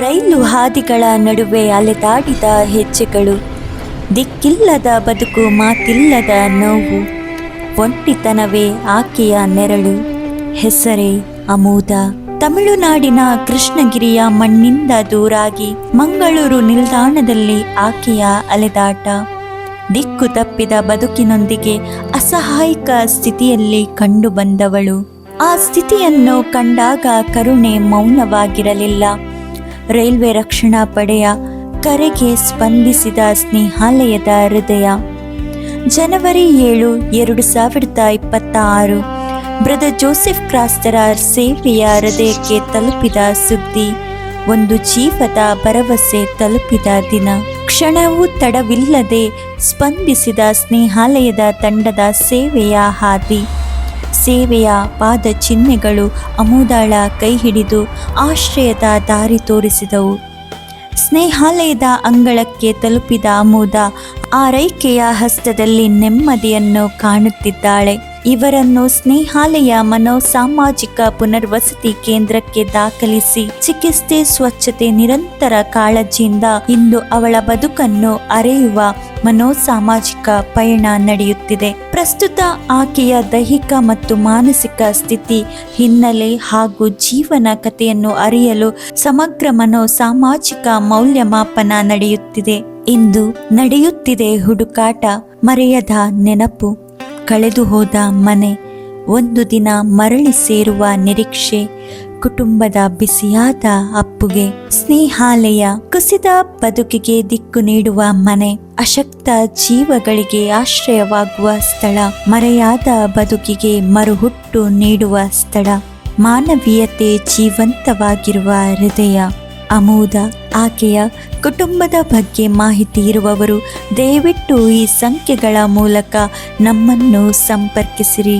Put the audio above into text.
ರೈಲು ಹಾದಿಗಳ ನಡುವೆ ಅಲೆದಾಡಿದ ಹೆಜ್ಜೆಗಳು, ದಿಕ್ಕಿಲ್ಲದ ಬದುಕು, ಮಾತಿಲ್ಲದ ನೋವು, ಒಂಟಿತನವೇ ಆಕೆಯ ನೆರಳು. ಹೆಸರೇ ಅಮೋದ. ತಮಿಳುನಾಡಿನ ಕೃಷ್ಣಗಿರಿಯ ಮಣ್ಣಿಂದ ದೂರಾಗಿ ಮಂಗಳೂರು ನಿಲ್ದಾಣದಲ್ಲಿ ಆಕೆಯ ಅಲೆದಾಟ. ದಿಕ್ಕು ತಪ್ಪಿದ ಬದುಕಿನೊಂದಿಗೆ ಅಸಹಾಯಕ ಸ್ಥಿತಿಯಲ್ಲಿ ಕಂಡುಬಂದವಳು. ಆ ಸ್ಥಿತಿಯನ್ನು ಕಂಡಾಗ ಕರುಣೆ ಮೌನವಾಗಿರಲಿಲ್ಲ. ರೈಲ್ವೆ ರಕ್ಷಣಾ ಪಡೆಯ ಕರೆಗೆ ಸ್ಪಂದಿಸಿದ ಸ್ನೇಹಾಲಯದ ಹೃದಯ. ಜನವರಿ 7, 2026 ಬ್ರದರ್ ಜೋಸೆಫ್ ಕ್ರಾಸ್ತರ ಸೇವೆಯ ಹೃದಯಕ್ಕೆ ತಲುಪಿದ ಸುದ್ದಿ. ಒಂದು ಜೀವದ ಭರವಸೆ ತಲುಪಿದ ದಿನ. ಕ್ಷಣವೂ ತಡವಿಲ್ಲದೆ ಸ್ಪಂದಿಸಿದ ಸ್ನೇಹಾಲಯದ ತಂಡದ ಸೇವೆಯ ಹಾದಿ. ಸೇವೆಯ ಪಾದ ಚಿಹ್ನೆಗಳು ಅಮೋದಳ ಕೈ ಹಿಡಿದು ಆಶ್ರಯದ ದಾರಿ ತೋರಿಸಿದವು. ಸ್ನೇಹಾಲಯದ ಅಂಗಳಕ್ಕೆ ತಲುಪಿದ ಅಮೋದ ಆರೈಕೆಯ ಹಸ್ತದಲ್ಲಿ ನೆಮ್ಮದಿಯನ್ನು ಕಾಣುತ್ತಿದ್ದಾಳೆ. ಇವರನ್ನು ಸ್ನೇಹಾಲಯ ಮನೋಸಾಮಾಜಿಕ ಪುನರ್ವಸತಿ ಕೇಂದ್ರಕ್ಕೆ ದಾಖಲಿಸಿ ಚಿಕಿತ್ಸೆ, ಸ್ವಚ್ಛತೆ, ನಿರಂತರ ಕಾಳಜಿಯಿಂದ ಇಂದು ಅವಳ ಬದುಕನ್ನು ಅರೆಯುವ ಮನೋಸಾಮಾಜಿಕ ಪಯಣ ನಡೆಯುತ್ತಿದೆ. ಪ್ರಸ್ತುತ ಆಕೆಯ ದೈಹಿಕ ಮತ್ತು ಮಾನಸಿಕ ಸ್ಥಿತಿ, ಹಿನ್ನೆಲೆ ಹಾಗೂ ಜೀವನ ಕಥೆಯನ್ನು ಅರಿಯಲು ಸಮಗ್ರ ಮನೋಸಾಮಾಜಿಕ ಮೌಲ್ಯಮಾಪನ ನಡೆಯುತ್ತಿದೆ. ಇಂದು ನಡೆಯುತ್ತಿದೆ ಹುಡುಕಾಟ. ಮರೆಯದ ನೆನಪು, ಕಳೆದು ಹೋದ ಮನೆ, ಒಂದು ದಿನ ಮರಳಿ ಸೇರುವ ನಿರೀಕ್ಷೆ, ಕುಟುಂಬದ ಬಿಸಿಯಾದ ಅಪ್ಪುಗೆ. ಸ್ನೇಹಾಲಯ ಕುಸಿದ ಬದುಕಿಗೆ ದಿಕ್ಕು ನೀಡುವ ಮನೆ, ಅಶಕ್ತ ಜೀವಗಳಿಗೆ ಆಶ್ರಯವಾಗುವ ಸ್ಥಳ, ಮರೆಯಾದ ಬದುಕಿಗೆ ಮರುಹುಟ್ಟು ನೀಡುವ ಸ್ಥಳ, ಮಾನವೀಯತೆ ಜೀವಂತವಾಗಿರುವ ಹೃದಯ. ಅಮೋದ. ಆಕೆಯ ಕುಟುಂಬದ ಬಗ್ಗೆ ಮಾಹಿತಿ ಇರುವವರು ದಯವಿಟ್ಟು ಈ ಸಂಖ್ಯೆಗಳ ಮೂಲಕ ನಮ್ಮನ್ನು ಸಂಪರ್ಕಿಸಿರಿ.